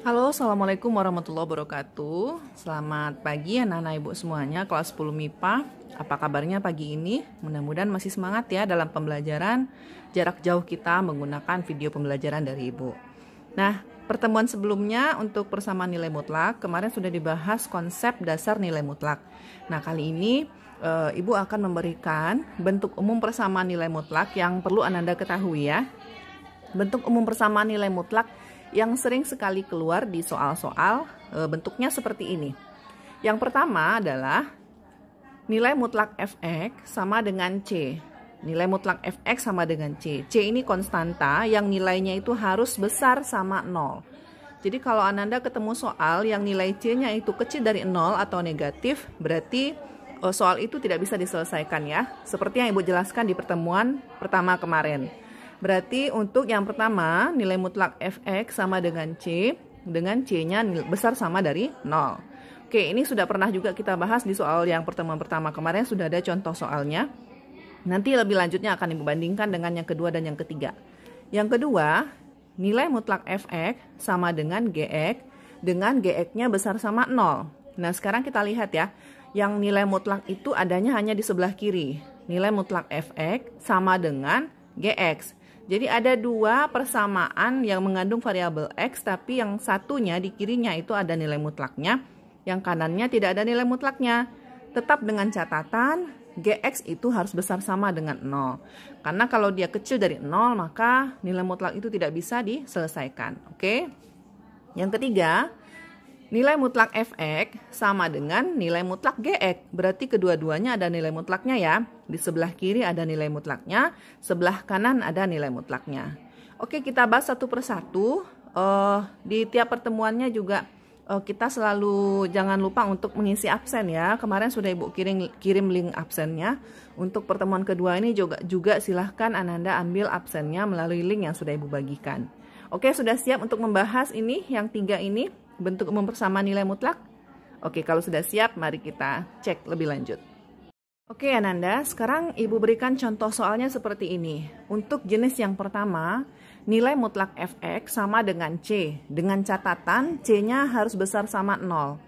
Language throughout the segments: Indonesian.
Halo, Assalamualaikum warahmatullahi wabarakatuh. Selamat pagi anak-anak ibu semuanya, kelas 10 MIPA. Apa kabarnya pagi ini? Mudah-mudahan masih semangat ya dalam pembelajaran jarak jauh kita menggunakan video pembelajaran dari ibu. Nah, pertemuan sebelumnya untuk persamaan nilai mutlak, kemarin sudah dibahas konsep dasar nilai mutlak. Nah, kali ini ibu akan memberikan bentuk umum persamaan nilai mutlak yang perlu Ananda ketahui ya. Bentuk umum persamaan nilai mutlak yang sering sekali keluar di soal-soal bentuknya seperti ini. Yang pertama adalah nilai mutlak fx sama dengan C. Nilai mutlak fx sama dengan C. C ini konstanta yang nilainya itu harus besar sama 0. Jadi kalau Ananda ketemu soal yang nilai C-nya itu kecil dari 0 atau negatif, berarti soal itu tidak bisa diselesaikan ya. Seperti yang Ibu jelaskan di pertemuan pertama kemarin. Berarti untuk yang pertama nilai mutlak fx sama dengan C-nya besar sama dari 0. Oke, ini sudah pernah juga kita bahas di soal yang pertemuan pertama kemarin, sudah ada contoh soalnya. Nanti lebih lanjutnya akan Ibu bandingkan dengan yang kedua dan yang ketiga. Yang kedua, nilai mutlak fx sama dengan gx dengan gx-nya besar sama 0. Nah, sekarang kita lihat ya, yang nilai mutlak itu adanya hanya di sebelah kiri. Nilai mutlak fx sama dengan gx. Jadi ada dua persamaan yang mengandung variabel x, tapi yang satunya di kirinya itu ada nilai mutlaknya, yang kanannya tidak ada nilai mutlaknya. Tetap dengan catatan gx itu harus besar sama dengan 0. Karena kalau dia kecil dari 0, maka nilai mutlak itu tidak bisa diselesaikan. Oke. Yang ketiga, nilai mutlak fx sama dengan nilai mutlak gx. Berarti kedua-duanya ada nilai mutlaknya ya. Di sebelah kiri ada nilai mutlaknya, sebelah kanan ada nilai mutlaknya. Oke, kita bahas satu persatu. Di tiap pertemuannya juga kita selalu jangan lupa untuk mengisi absen ya. Kemarin sudah Ibu kirim link absennya. Untuk pertemuan kedua ini juga silahkan Ananda ambil absennya melalui link yang sudah Ibu bagikan. Oke, sudah siap untuk membahas ini yang tiga ini, bentuk umum persamaan nilai mutlak? Oke, kalau sudah siap, mari kita cek lebih lanjut. Oke Ananda, sekarang Ibu berikan contoh soalnya seperti ini. Untuk jenis yang pertama, nilai mutlak fx sama dengan C. Dengan catatan C-nya harus besar sama 0.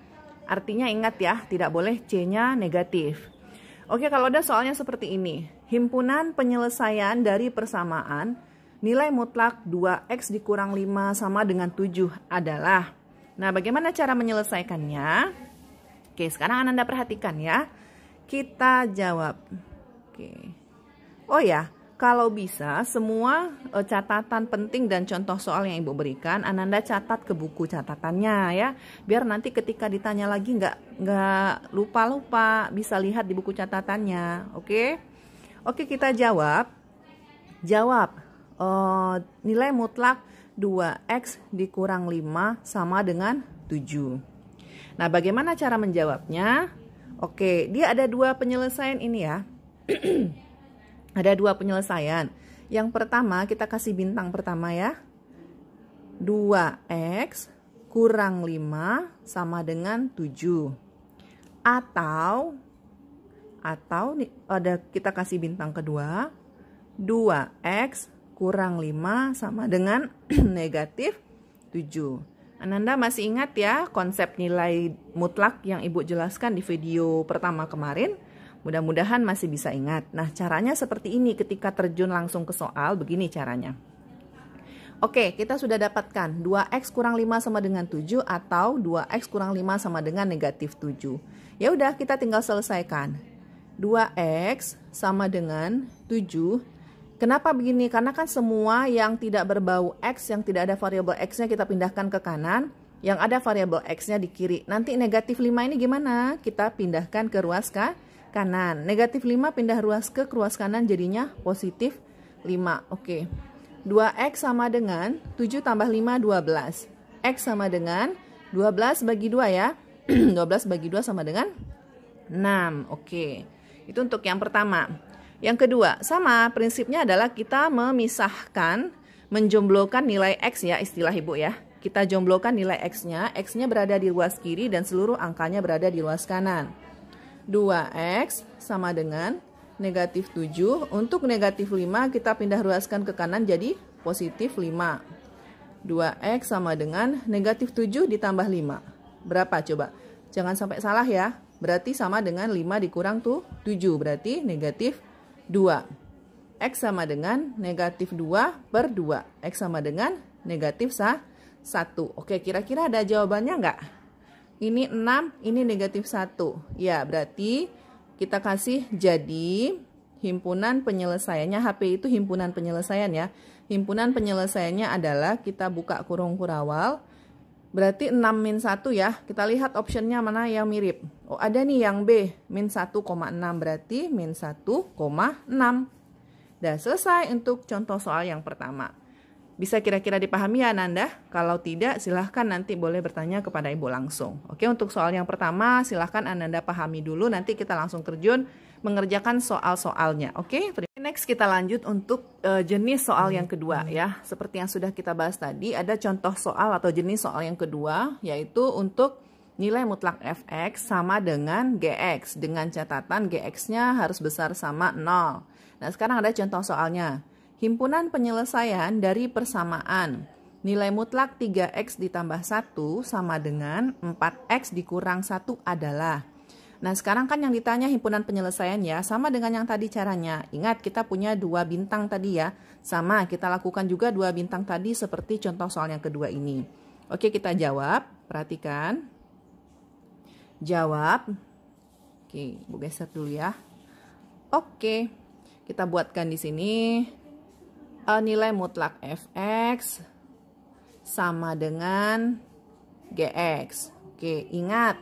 Artinya ingat ya, tidak boleh C-nya negatif. Oke, kalau ada soalnya seperti ini. Himpunan penyelesaian dari persamaan nilai mutlak 2x dikurang 5 sama dengan 7 adalah. Nah, bagaimana cara menyelesaikannya? Oke, sekarang Ananda perhatikan ya. Kita jawab. Oke. Oh ya, kalau bisa semua catatan penting dan contoh soal yang Ibu berikan, Ananda catat ke buku catatannya ya. Biar nanti ketika ditanya lagi nggak lupa-lupa, bisa lihat di buku catatannya. Oke. Oke, kita jawab. Nilai mutlak 2x dikurang 5 sama dengan 7. Nah, bagaimana cara menjawabnya? Oke, dia ada dua penyelesaian ini ya. Ada dua penyelesaian. Yang pertama, kita kasih bintang pertama ya. 2x kurang 5 sama dengan 7. Atau ada kita kasih bintang kedua. 2x kurang 5 sama dengan negatif 7. Ananda masih ingat ya konsep nilai mutlak yang Ibu jelaskan di video pertama kemarin? Mudah-mudahan masih bisa ingat. Nah, caranya seperti ini ketika terjun langsung ke soal, begini caranya. Oke, kita sudah dapatkan 2x kurang 5 sama dengan 7 atau 2x kurang 5 sama dengan negatif 7. Ya udah, kita tinggal selesaikan. 2x sama dengan 7. Kenapa begini? Karena kan semua yang tidak berbau X, yang tidak ada variabel X-nya kita pindahkan ke kanan, yang ada variabel X-nya di kiri. Nanti negatif 5 ini gimana? Kita pindahkan ke ruas kanan. Negatif 5 pindah ruas ke ruas kanan jadinya positif 5. Oke. 2X sama dengan 7 tambah 5, 12. X sama dengan 12 bagi 2 ya. 12 bagi 2 sama dengan 6. Oke. Itu untuk yang pertama. Yang kedua, sama prinsipnya adalah kita memisahkan, menjomblowkan nilai X ya, istilah Ibu ya. Kita jomblowkan nilai X-nya, X-nya berada di ruas kiri dan seluruh angkanya berada di ruas kanan. 2X sama dengan negatif 7. Untuk negatif 5 kita pindah ruaskan ke kanan jadi positif 5. 2x sama dengan negatif 7 ditambah 5. Berapa coba? Jangan sampai salah ya. Berarti sama dengan 5 dikurang 7. Berarti negatif 2. X sama dengan negatif 2 per 2. X sama dengan negatif 1. Oke, kira-kira ada jawabannya nggak? Ini 6, ini negatif 1. Ya, berarti kita kasih jadi himpunan penyelesaiannya. HP itu himpunan penyelesaian ya. Himpunan penyelesaiannya adalah kita buka kurung kurawal. Berarti 6 min 1 ya. Kita lihat optionnya mana yang mirip. Oh, ada nih yang B, min 1,6. Berarti min 1,6. Dah selesai untuk contoh soal yang pertama. Bisa kira-kira dipahami ya Nanda? Kalau tidak, silahkan nanti boleh bertanya kepada Ibu langsung. Oke, untuk soal yang pertama, silahkan Ananda pahami dulu. Nanti kita langsung terjun mengerjakan soal-soalnya. Oke, next kita lanjut untuk jenis soal yang kedua ya. Seperti yang sudah kita bahas tadi, ada contoh soal atau jenis soal yang kedua, yaitu untuk nilai mutlak fx sama dengan gx. Dengan catatan gx-nya harus besar sama 0. Nah, sekarang ada contoh soalnya. Himpunan penyelesaian dari persamaan nilai mutlak 3x ditambah 1 sama dengan 4x dikurang 1 adalah. Nah, sekarang kan yang ditanya himpunan penyelesaian ya, sama dengan yang tadi caranya. Ingat, kita punya 2 bintang tadi ya. Sama, kita lakukan juga 2 bintang tadi seperti contoh soal yang kedua ini. Oke, kita jawab. Perhatikan. Jawab. Oke, Bu geser dulu ya. Oke, kita buatkan di sini. Nilai mutlak fx sama dengan gx. Oke, ingat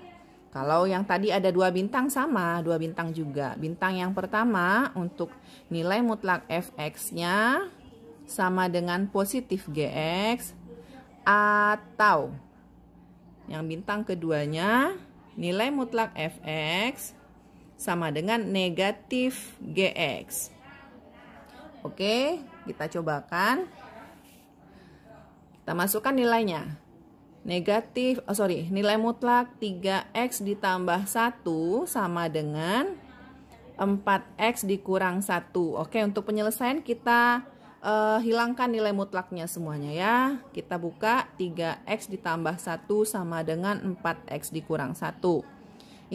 kalau yang tadi ada 2 bintang sama 2 bintang juga. Bintang yang pertama untuk nilai mutlak fx-nya sama dengan positif gx, atau yang bintang keduanya nilai mutlak fx sama dengan negatif gx. Oke, kita cobakan. Kita masukkan nilainya. Nilai mutlak 3x ditambah 1 sama dengan 4x dikurang 1. Oke, untuk penyelesaian kita hilangkan nilai mutlaknya semuanya ya. Kita buka 3x ditambah 1 sama dengan 4x dikurang 1.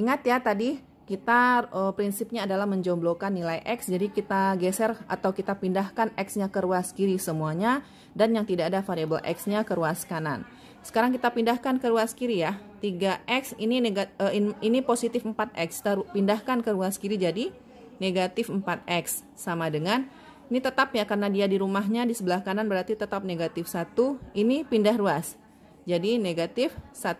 Ingat ya tadi kita prinsipnya adalah menjomblokkan nilai x, jadi kita geser atau kita pindahkan x-nya ke ruas kiri semuanya, dan yang tidak ada variabel x-nya ke ruas kanan. Sekarang kita pindahkan ke ruas kiri ya. 3x ini positif 4x, pindahkan ke ruas kiri jadi negatif 4x sama dengan, ini tetap ya karena dia di rumahnya di sebelah kanan berarti tetap negatif 1, ini pindah ruas jadi negatif 1.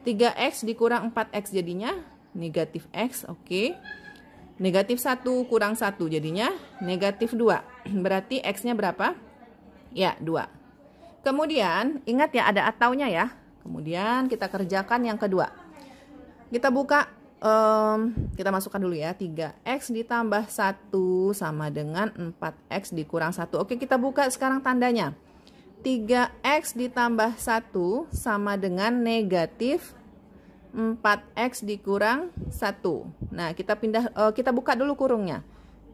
3x dikurang 4x jadinya negatif x, oke. Negatif 1 kurang 1 jadinya negatif 2. Berarti x-nya berapa? Ya, 2. Kemudian, ingat ya ada ataunya ya. Kemudian kita kerjakan yang kedua. Kita buka, kita masukkan dulu ya. 3x ditambah 1 sama dengan 4x dikurang 1. Oke, kita buka sekarang tandanya. 3x ditambah 1 sama dengan negatif 4x dikurang 1. Nah, kita buka dulu kurungnya.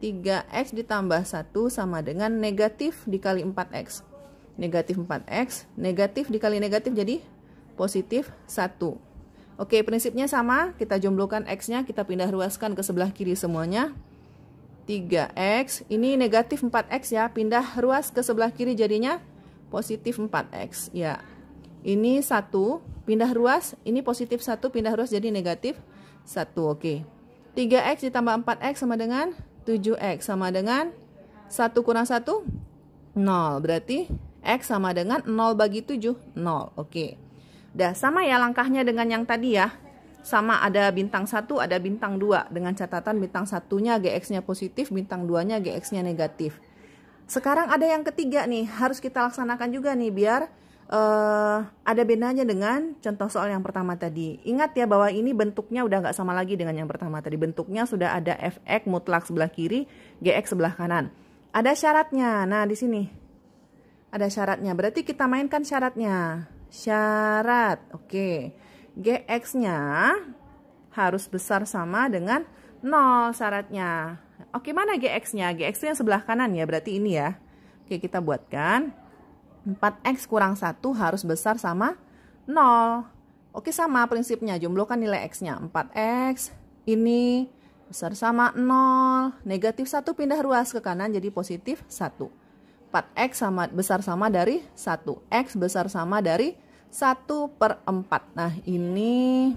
3x ditambah 1 sama dengan negatif dikali 4x. Negatif 4x, negatif dikali negatif jadi positif 1. Oke, prinsipnya sama. Kita jomblokkan x-nya, kita pindah ruaskan ke sebelah kiri semuanya. 3x, ini negatif 4x ya, pindah ruas ke sebelah kiri jadinya positif 4x. Ya, ini 1. Pindah ruas, ini positif 1, pindah ruas jadi negatif 1, oke. 3x ditambah 4x sama dengan 7x, sama dengan 1 kurang 1, 0. Berarti x sama dengan 0 bagi 7, 0, oke. Dah, sama ya langkahnya dengan yang tadi ya. Sama ada bintang 1, ada bintang 2. Dengan catatan bintang 1-nya gx-nya positif, bintang 2-nya gx-nya negatif. Sekarang ada yang ketiga nih, harus kita laksanakan juga nih biar ada bedanya dengan contoh soal yang pertama tadi. Ingat ya bahwa ini bentuknya udah nggak sama lagi dengan yang pertama tadi. Bentuknya sudah ada fx mutlak sebelah kiri, gx sebelah kanan. Ada syaratnya. Nah, di sini ada syaratnya. Berarti kita mainkan syaratnya. Syarat, oke. Gx-nya harus besar sama dengan 0 syaratnya. Oke, mana gx-nya? Gx itu yang sebelah kanan ya, berarti ini ya. Oke, kita buatkan. 4x kurang 1 harus besar sama 0. Oke, sama prinsipnya, jumlahkan nilai x-nya. 4x ini besar sama 0. Negatif 1 pindah ruas ke kanan jadi positif 1. 4x besar sama dari 1. X besar sama dari 1/4. Nah, ini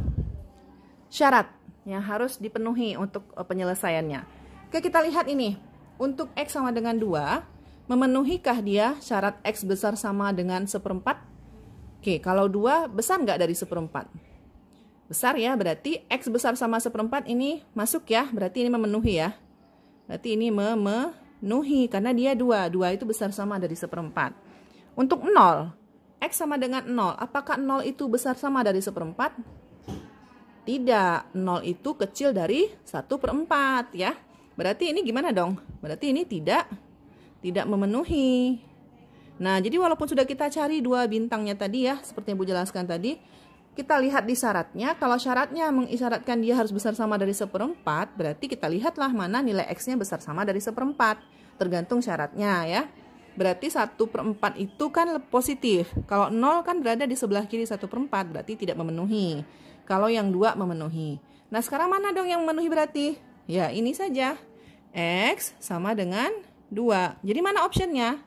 syarat yang harus dipenuhi untuk penyelesaiannya. Oke, kita lihat ini. Untuk x sama dengan 2, memenuhikah dia syarat x besar sama dengan 1/4? Oke, kalau 2 besar nggak dari 1/4? Besar ya, berarti x besar sama 1/4 ini masuk ya, berarti ini memenuhi ya. Berarti ini memenuhi, karena dia 2. 2 itu besar sama dari 1/4. Untuk 0, x sama dengan 0, apakah 0 itu besar sama dari 1/4? Tidak, 0 itu kecil dari 1/4 ya. Berarti ini gimana dong? Berarti ini tidak memenuhi. Nah, jadi walaupun sudah kita cari 2 bintangnya tadi ya, seperti yang Bu jelaskan tadi, kita lihat di syaratnya. Kalau syaratnya mengisyaratkan dia harus besar sama dari 1/4, berarti kita lihatlah mana nilai x-nya besar sama dari 1/4. Tergantung syaratnya ya. Berarti 1/4 itu kan positif. Kalau 0 kan berada di sebelah kiri 1/4, berarti tidak memenuhi. Kalau yang 2 memenuhi. Nah, sekarang mana dong yang memenuhi berarti? Ya, ini saja. X sama dengan 2. Jadi mana optionnya?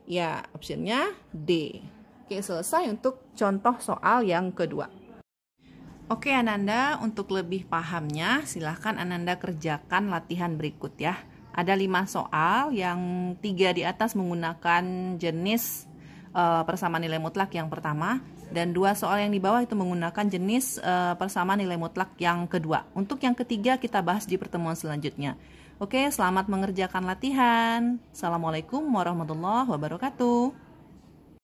Ya, optionnya D. Oke, selesai untuk contoh soal yang kedua. Oke, Ananda, untuk lebih pahamnya silahkan Ananda kerjakan latihan berikut ya. Ada 5 soal, yang 3 di atas menggunakan jenis persamaan nilai mutlak yang pertama, dan 2 soal yang di bawah itu menggunakan jenis persamaan nilai mutlak yang kedua. Untuk yang ketiga kita bahas di pertemuan selanjutnya. Oke, selamat mengerjakan latihan. Assalamualaikum warahmatullahi wabarakatuh.